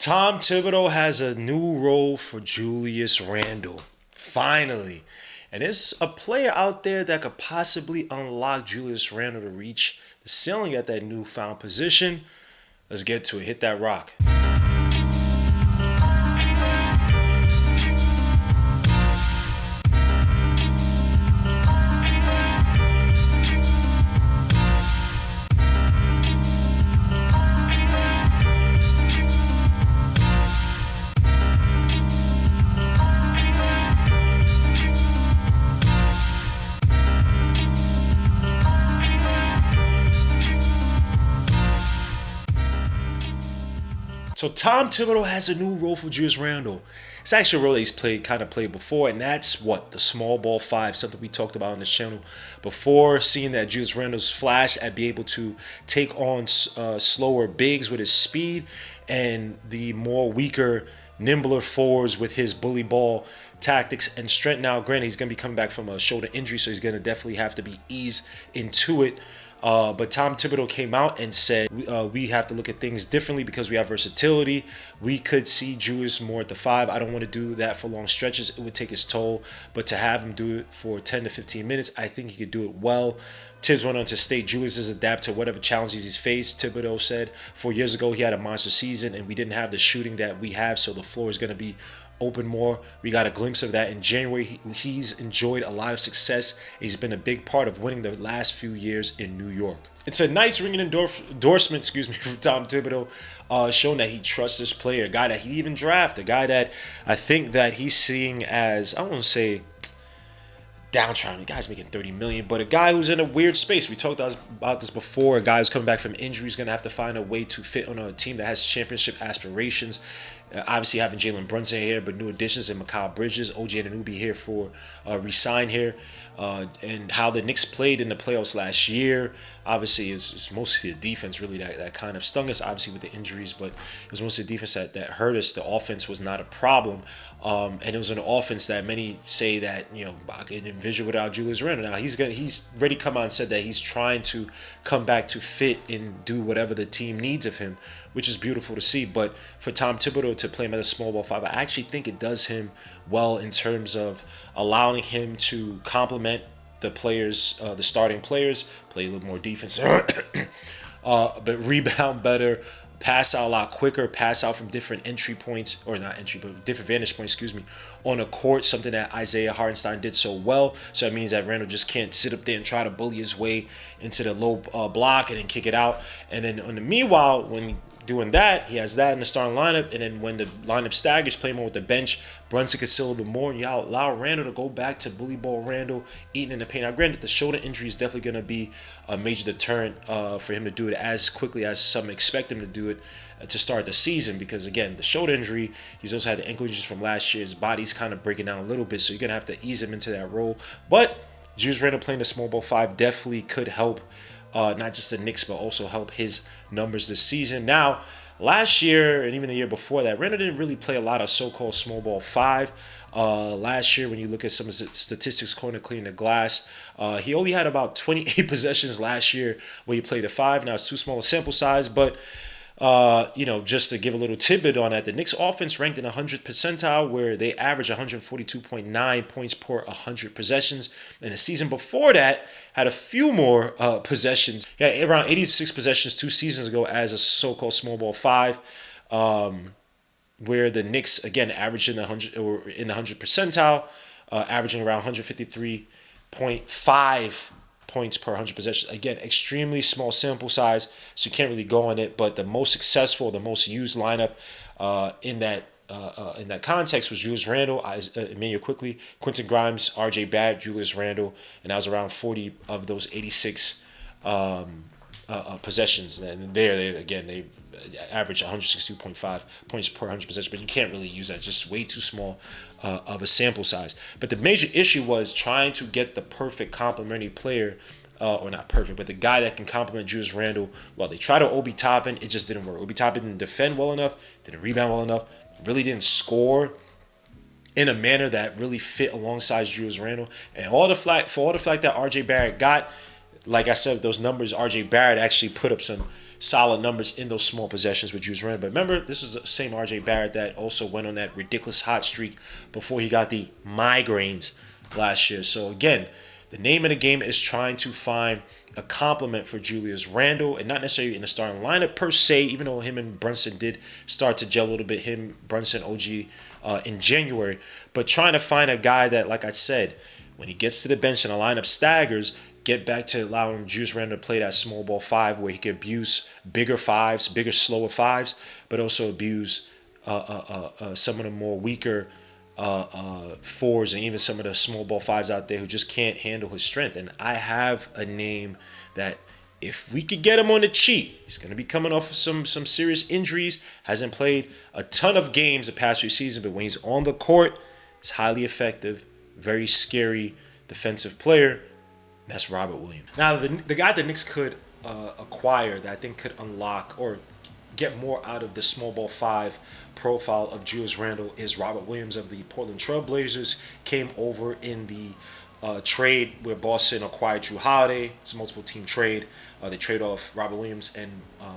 Tom Thibodeau has a new role for Julius Randle. Finally. And there's a player out there that could possibly unlock Julius Randle to reach the ceiling at that newfound position. Let's get to it. Hit that rock. So Tom Thibodeau has a new role for Julius Randle. It's actually a role that he's played before, and that's what the small ball five, something we talked about on this channel before. Seeing that Julius Randle's flash at be able to take on slower bigs with his speed, and the more weaker, nimbler forwards with his bully ball tactics and strength. Now, granted, he's going to be coming back from a shoulder injury, so he's going to definitely have to be eased into it. But Tom Thibodeau came out and said we have to look at things differently because we have versatility. We could see Julius more at the five. I don't want to do that for long stretches. It would take its toll. But to have him do it for 10 to 15 minutes, I think he could do it well. Tibbs went on to state Julius is adapt to whatever challenges he's faced. Thibodeau said 4 years ago he had a monster season and we didn't have the shooting that we have, so the floor is going to be open more. We got a glimpse of that in January. He's enjoyed a lot of success. He's been a big part of winning the last few years in New York. It's a nice ringing endorsement, from Tom Thibodeau, showing that he trusts this player, a guy that he even drafted, a guy that I think that he's seeing as, I don't want to say downtrodden. The guy's making $30 million, but a guy who's in a weird space. We talked about this before. A guy who's coming back from injury is going to have to find a way to fit on a team that has championship aspirations. Obviously having Jalen Brunson here, but new additions in Mikal Bridges, OG Anunoby here for resign here, and how the Knicks played in the playoffs last year. Obviously, it's mostly the defense really that kind of stung us, obviously with the injuries, but it was mostly the defense that hurt us. The offense was not a problem, and it was an offense that many say that I can envision without Julius Randle. Now he's already come out and said that he's trying to come back to fit and do whatever the team needs of him, which is beautiful to see. But for Tom Thibodeau to play him at a small ball five, I actually think it does him well in terms of allowing him to complement the players, the starting players, play a little more defense, but rebound better, pass out a lot quicker, pass out from different entry points, or not entry, but different vantage points, on a court, something that Isaiah Hartenstein did so well. So that means that Randle just can't sit up there and try to bully his way into the low block and then kick it out. And then on the meanwhile, when doing that, he has that in the starting lineup, and then when the lineup staggers, play more with the bench, Brunson could still a little bit more, and you allow Randle to go back to bully ball Randle, eating in the paint. Now, granted, the shoulder injury is definitely going to be a major deterrent for him to do it as quickly as some expect him to do it to start the season, because again, the shoulder injury, he's also had the ankle injuries from last year. His body's kind of breaking down a little bit, so you're going to have to ease him into that role. But Julius Randle playing the small ball five definitely could help not just the Knicks, but also help his numbers this season. Now, last year and even the year before that, Randle didn't really play a lot of so-called small ball five. Last year, when you look at some of the statistics, according to Clean the Glass, he only had about 28 possessions last year where he played a five. Now, it's too small a sample size, but just to give a little tidbit on that, the Knicks offense ranked in 100th percentile, where they average 142.9 points per 100 possessions. And the season before that had a few more possessions. Yeah, around 86 possessions 2 seasons ago as a so-called small ball five, where the Knicks again averaged in the 100 percentile, averaging around 153.5 points per 100 possessions. Again, extremely small sample size, so you can't really go on it. But the most successful, the most used lineup in that context was Julius Randle, Emmanuel Quickly, Quentin Grimes, R.J. Barrett, Julius Randle, and that was around 40 of those 86 possessions. And they average 162.5 points per 100 possessions, but you can't really use that. It's just way too small of a sample size. But the major issue was trying to get the perfect complementary player, or not perfect, but the guy that can complement Julius Randle. Well, they tried to Obi Toppin, it just didn't work. Obi Toppin didn't defend well enough, didn't rebound well enough, really didn't score in a manner that really fit alongside Julius Randle. And all the flack that RJ Barrett got, like I said, those numbers, RJ Barrett actually put up some solid numbers in those small possessions with Julius Randle. But remember, this is the same RJ Barrett that also went on that ridiculous hot streak before he got the migraines last year. So again, the name of the game is trying to find a complement for Julius Randle, and not necessarily in the starting lineup per se, even though him and Brunson did start to gel a little bit, him, Brunson, OG, in January. But trying to find a guy that, like I said, when he gets to the bench and the lineup staggers, get back to allowing Julius Randle to play that small ball five where he can abuse bigger fives, bigger, slower fives, but also abuse some of the more weaker fours and even some of the small ball fives out there who just can't handle his strength. And I have a name that if we could get him on the cheap, he's going to be coming off of some serious injuries, hasn't played a ton of games the past few seasons, but when he's on the court, he's highly effective, very scary defensive player. That's Robert Williams. Now, the guy the Knicks could acquire that I think could unlock or get more out of the small ball five profile of Julius Randle is Robert Williams of the Portland Trail Blazers. Came over in the trade where Boston acquired Drew Holiday. It's a multiple team trade. They trade off Robert Williams and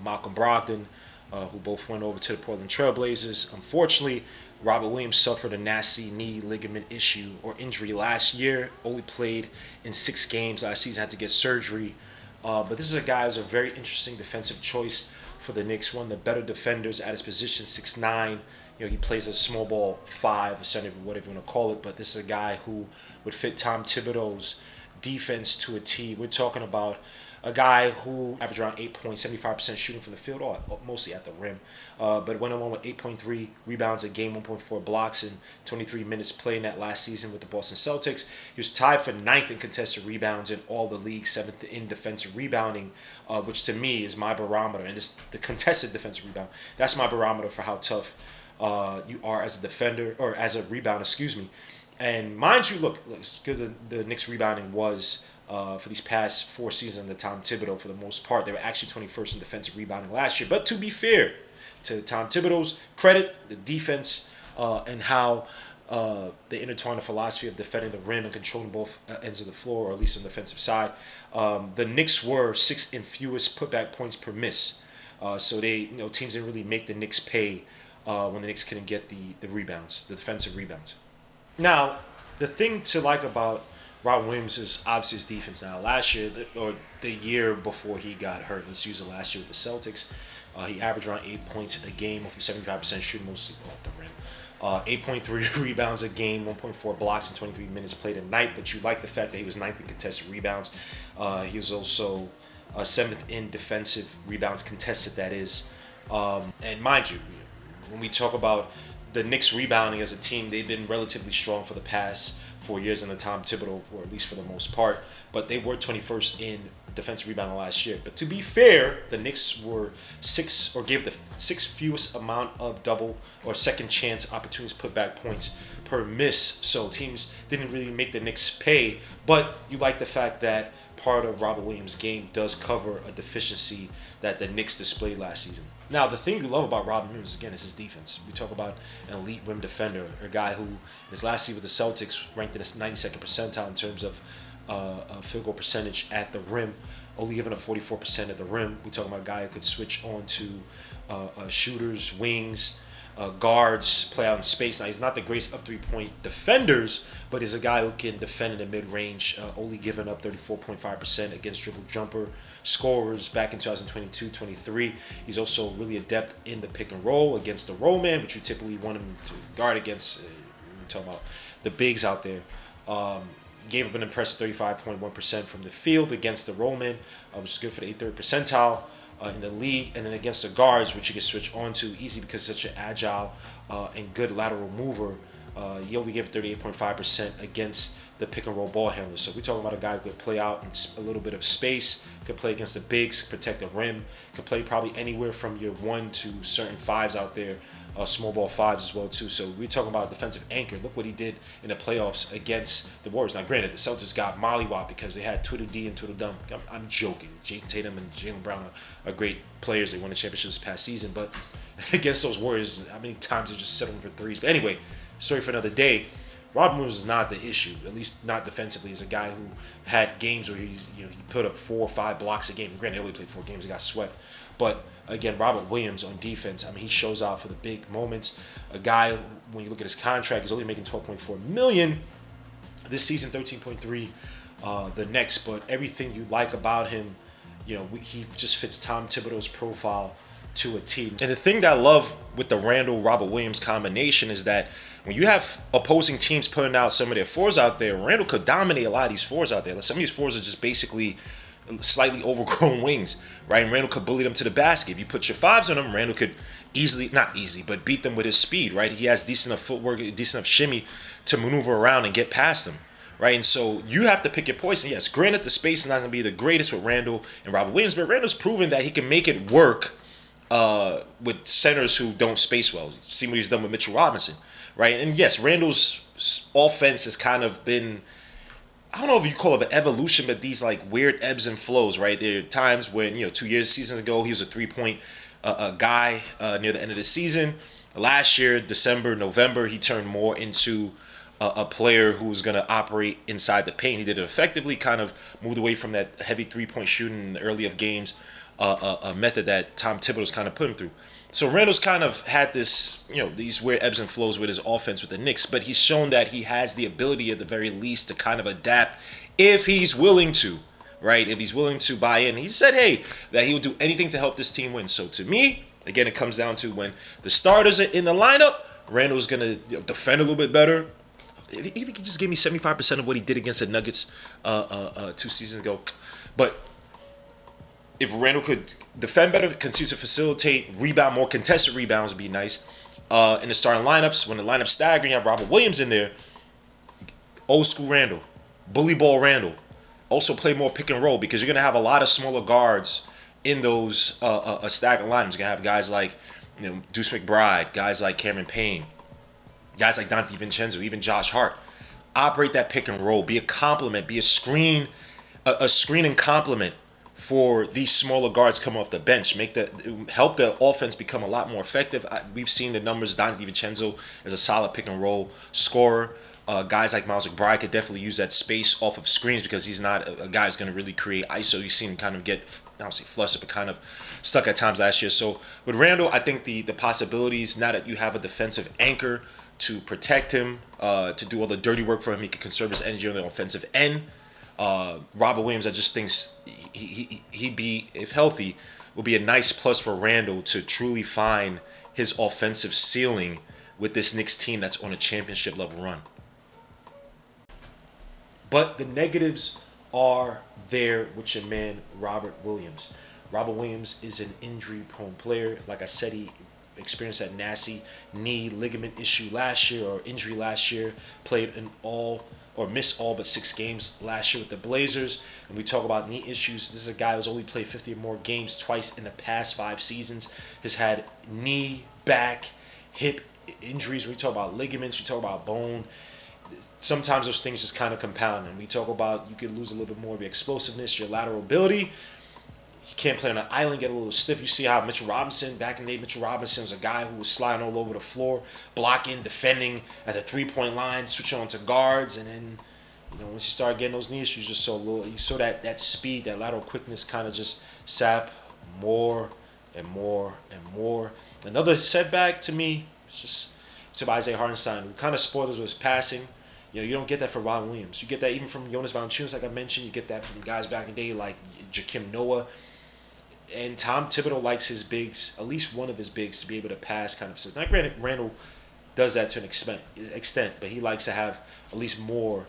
Malcolm Brogdon, who both went over to the Portland Trail Blazers. Unfortunately, Robert Williams suffered a nasty knee ligament issue or injury last year. Only played in 6 games last season, had to get surgery. But this is a guy who's a very interesting defensive choice for the Knicks. One of the better defenders at his position, 6'9". He plays a small ball 5, or center, whatever you want to call it. But this is a guy who would fit Tom Thibodeau's defense to a T. We're talking about a guy who averaged around 8 points, 75% shooting from the field, or mostly at the rim. But went on with 8.3 rebounds a game, 1.4 blocks in 23 minutes played in that last season with the Boston Celtics. He was tied for 9th in contested rebounds in all the league, 7th in defensive rebounding, which to me is my barometer. And it's the contested defensive rebound. That's my barometer for how tough you are as a defender, or as a rebounder, excuse me. And mind you, look, because the Knicks rebounding was for these past 4 seasons under Tom Thibodeau, for the most part, they were actually 21st in defensive rebounding last year. But to be fair to Tom Thibodeau's credit, the defense and how they intertwine the philosophy of defending the rim and controlling both ends of the floor, or at least on the defensive side, the Knicks were 6th in fewest putback points per miss. So they, teams didn't really make the Knicks pay when the Knicks couldn't get the rebounds, the defensive rebounds. Now, the thing to like about Robert Williams is obviously his defense. Now, last year, or the year before he got hurt, let's use it last year with the Celtics, he averaged around 8 points a game, from 75% shooting, mostly off the rim. 8.3 rebounds a game, 1.4 blocks in 23 minutes played a night. But you like the fact that he was 9th in contested rebounds. He was also 7th in defensive rebounds contested, that is. And mind you, when we talk about the Knicks rebounding as a team, they've been relatively strong for the past 4 years under Tom Thibodeau, or at least for the most part. But they were 21st in defensive rebounding last year. But to be fair, the Knicks were gave the 6th fewest amount of double or second chance opportunities, put back points per miss. So teams didn't really make the Knicks pay. But you like the fact that part of Robert Williams' game does cover a deficiency that the Knicks displayed last season. Now, the thing you love about Robert Williams, again, is his defense. We talk about an elite rim defender, a guy who, in his last season with the Celtics, ranked in the 92nd percentile in terms of field goal percentage at the rim, only giving up 44% at the rim. We talk about a guy who could switch on to shooters, wings, guards, play out in space. Now, he's not the greatest up three-point defenders, but he's a guy who can defend in the mid-range, only giving up 34.5% against dribble jumper scorers back in 2022-23. He's also really adept in the pick and roll against the roll man, but you typically want him to guard against, we're talking about the bigs out there. Gave up an impressive 35.1% from the field against the roll man, which is good for the 83rd percentile in the league. And then against the guards, which you can switch on to easy because he's such an agile and good lateral mover, he only gave 38.5% against the pick and roll ball handlers. So we're talking about a guy who could play out in a little bit of space, could play against the bigs, protect the rim, could play probably anywhere from your 1 to certain 5s out there, small ball 5s as well too. So we're talking about a defensive anchor. Look what he did in the playoffs against the Warriors. Now granted, the Celtics got mollywopped because they had Tweedledee and Tweedledum. I'm joking. Jason Tatum and Jaylen Brown are great players. They won the championship this past season, but against those Warriors, how many times they just settling for threes? But anyway, story for another day. Robert Williams is not the issue, at least not defensively. He's a guy who had games where he put up 4 or 5 blocks a game. Granted, he only played 4 games, he got swept. But again, Robert Williams on defense, I mean, he shows out for the big moments. A guy, when you look at his contract, is only making $12.4 million this season, 13.3 the next. But everything you like about him, he just fits Tom Thibodeau's profile to a T. And the thing that I love with the Randle Robert Williams combination is that when you have opposing teams putting out some of their fours out there, Randle could dominate a lot of these fours out there. Like, some of these fours are just basically slightly overgrown wings, right? And Randle could bully them to the basket. If you put your fives on them, Randle could not easy, but beat them with his speed, right? He has decent enough footwork, decent enough shimmy to maneuver around and get past them, right? And so you have to pick your poison. Yes, granted, the space is not going to be the greatest with Randle and Robert Williams, but Randle's proven that he can make it work with centers who don't space well. See what he's done with Mitchell Robinson, right? And yes, Randle's offense has kind of been, I don't know if you call it an evolution, but these like weird ebbs and flows, right? There are times when, 2 seasons ago, he was a 3-point guy near the end of the season. Last year, December, November, he turned more into a player who was going to operate inside the paint. He did it effectively, kind of moved away from that heavy 3-point shooting in the early of games, a method that Tom Thibodeau's kind of put him through. So Randle's kind of had this, these weird ebbs and flows with his offense with the Knicks, but he's shown that he has the ability at the very least to kind of adapt if he's willing to, right? If he's willing to buy in. He said, hey, that he will do anything to help this team win. So to me, again, it comes down to when the starters are in the lineup, Randle's going to defend a little bit better. If he could just give me 75% of what he did against the Nuggets 2 seasons ago. But if Randle could defend better, continue to facilitate, rebound, more contested rebounds would be nice. In the starting lineups, when the lineup's staggering, you have Robert Williams in there. Old school Randle, bully ball Randle. Also play more pick and roll because you're going to have a lot of smaller guards in those staggered lineups. You're going to have guys like Deuce McBride, guys like Cameron Payne, guys like Dante Vincenzo, even Josh Hart. Operate that pick and roll. Be a complement. Be a screen and complement for these smaller guards coming off the bench. Help the offense become a lot more effective. We've seen the numbers. Dante Vincenzo is a solid pick and roll scorer. Guys like Miles McBride could definitely use that space off of screens because he's not a guy who's going to really create ISO. You've seen him kind of get, I don't say flustered, but kind of stuck at times last year. So with Randle, I think the possibilities, now that you have a defensive anchor to protect him, to do all the dirty work for him, he can conserve his energy on the offensive end. Robert Williams, I just think he'd be, if healthy, will be a nice plus for Randle to truly find his offensive ceiling with this Knicks team that's on a championship level run. But the negatives are there with your man, Robert Williams. Robert Williams is an injury-prone player. Like I said, he experienced that nasty knee ligament issue last year, or injury last year. Played in missed all but 6 games last year with the Blazers. And we talk about knee issues. This is a guy who's only played 50 or more games twice in the past 5 seasons. Has had knee, back, hip injuries. We talk about ligaments. We talk about bone. Sometimes those things just kind of compound. And we talk about you could lose a little bit more of your explosiveness, your lateral ability. You can't play on an island, get a little stiff. You see how Mitchell Robinson, back in the day, Mitchell Robinson was a guy who was sliding all over the floor, blocking, defending at the 3-point line, switching on to guards, and then once you start getting those knee issues, just so little, you saw that speed, that lateral quickness kind of just sap more and more and more. Another setback to me is just to Isaiah Hartenstein, who kind of spoiled us with his passing. You don't get that from Robert Williams. You get that even from Jonas Valanciunas, like I mentioned. You get that from guys back in the day like Joakim Noah. And Tom Thibodeau likes his bigs, at least one of his bigs, to be able to pass kind of stuff. Now, granted, Randle does that to an extent, but he likes to have at least more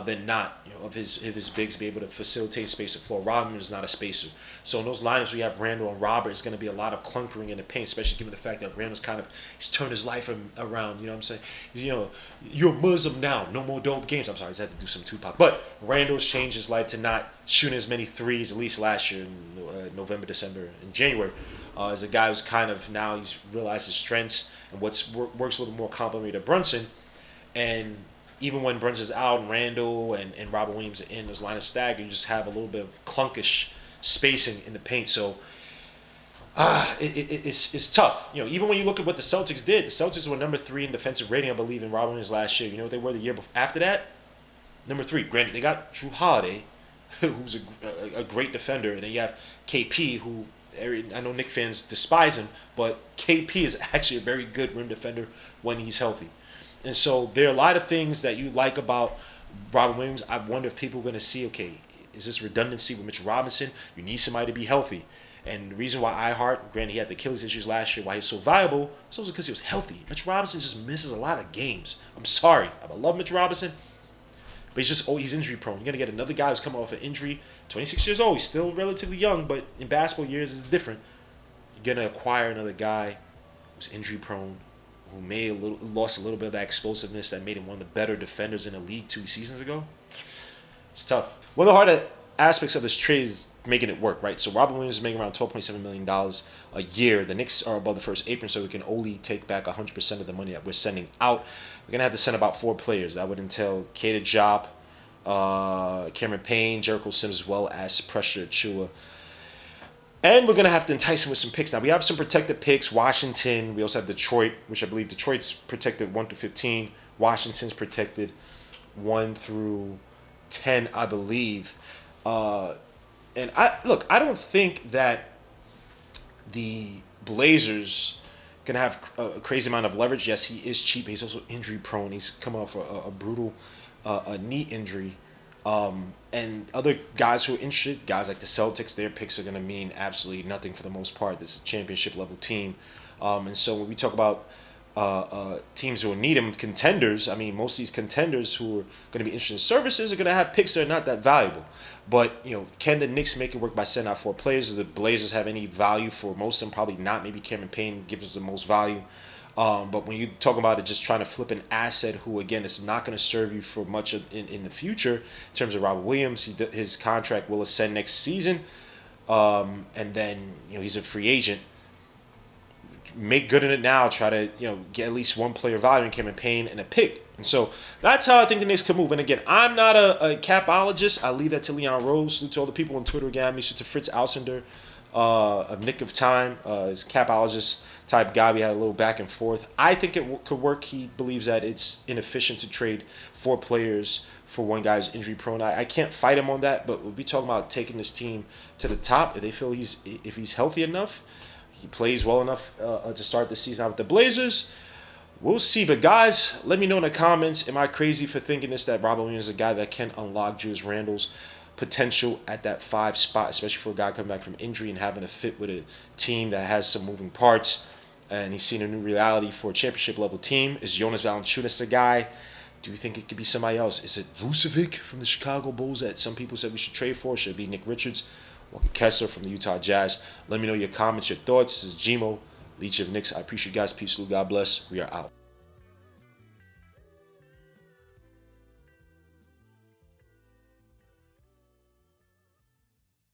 than not of his bigs be able to facilitate space the floor. Robert is not a spacer. So in those lineups we have Randle and Robert, it's going to be a lot of clunkering in the paint, especially given the fact that Randle's he's turned his life around. You know what I'm saying? You're a Muslim now. No more dope games. I'm sorry, I just had to do some Tupac. But Randle's changed his life to not shooting as many threes, at least last year in November, December, and January. As a guy who's kind of now he's realized his strengths and works a little more complementary to Brunson. And even when Brunson's out and Randle and Robert Williams are in, those lineups stagger, you just have a little bit of clunkish spacing in the paint. So it's tough. Even when you look at what the Celtics did, the Celtics were number 3 in defensive rating, I believe, in Robert Williams last year. You know what they were the year after that? Number 3. Granted, they got Drew Holiday, who's a great defender, and then you have KP, who I know Knicks fans despise him, but KP is actually a very good rim defender when he's healthy. And so there are a lot of things that you like about Robin Williams. I wonder if people are going to see, okay, is this redundancy with Mitchell Robinson? You need somebody to be healthy. And the reason why granted he had the Achilles issues last year, why he's so valuable, so was because he was healthy. Mitch Robinson just misses a lot of games. I'm sorry. I love Mitch Robinson, but he's injury prone. You're going to get another guy who's coming off an injury, 26 years old. He's still relatively young, but in basketball years it's different. You're going to acquire another guy who's injury prone, who lost a little bit of that explosiveness that made him one of the better defenders in the league 2 seasons ago. It's tough. One of the harder aspects of this trade is making it work, right? So Robin Williams is making around $12.7 million a year. The Knicks are above the first apron, so we can only take back 100% of the money that we're sending out. We're going to have to send about 4 players. That would entail Kata Job, Cameron Payne, Jericho Sims, as well as Pressure Achua. And we're going to have to entice him with some picks. Now, we have some protected picks. Washington. We also have Detroit, which I believe Detroit's protected 1 through 15. Washington's protected 1 through 10, I believe. And I don't think that the Blazers gonna have a crazy amount of leverage. Yes, he is cheap. But he's also injury prone. He's come off a brutal knee injury. And other guys who are interested, guys like the Celtics, their picks are gonna mean absolutely nothing for the most part. This is a championship level team, and so when we talk about teams who need him, contenders. I mean, most of these contenders who are going to be interested in services are going to have picks that are not that valuable. But, can the Knicks make it work by sending out 4 players? Do the Blazers have any value for most of them? Probably not. Maybe Cameron Payne gives us the most value. But when you talk about it, just trying to flip an asset who, again, is not going to serve you for much in the future, in terms of Robert Williams, his contract will ascend next season. And then, he's a free agent. Make good in it now. Try to get at least 1 player value in Cameron Payne and a pick. And so that's how I think the Knicks could move. And again, I'm not a capologist. I leave that to Leon Rose. Salute to all the people on Twitter again. Me to Fritz Alcindor of Nick of Time, his capologist type guy. We had a little back and forth. I think it could work. He believes that it's inefficient to trade 4 players for one guy who's injury prone. I can't fight him on that, but we'll be talking about taking this team to the top if they feel if he's healthy enough. He plays well enough to start the season out with the Blazers. We'll see. But guys, let me know in the comments. Am I crazy for thinking this, that Robert Williams is a guy that can unlock Julius Randle's potential at that 5 spot, especially for a guy coming back from injury and having to fit with a team that has some moving parts, and he's seen a new reality for a championship level team? Is Jonas Valanciunas the guy? Do you think it could be somebody else? Is it Vucevic from the Chicago Bulls that some people said we should trade for? Should it be Nick Richards? Walker Kessler from the Utah Jazz? Let me know your comments, your thoughts. This is Gmo, Leech of Knicks. I appreciate you guys. Peace, Lou. God bless. We are out.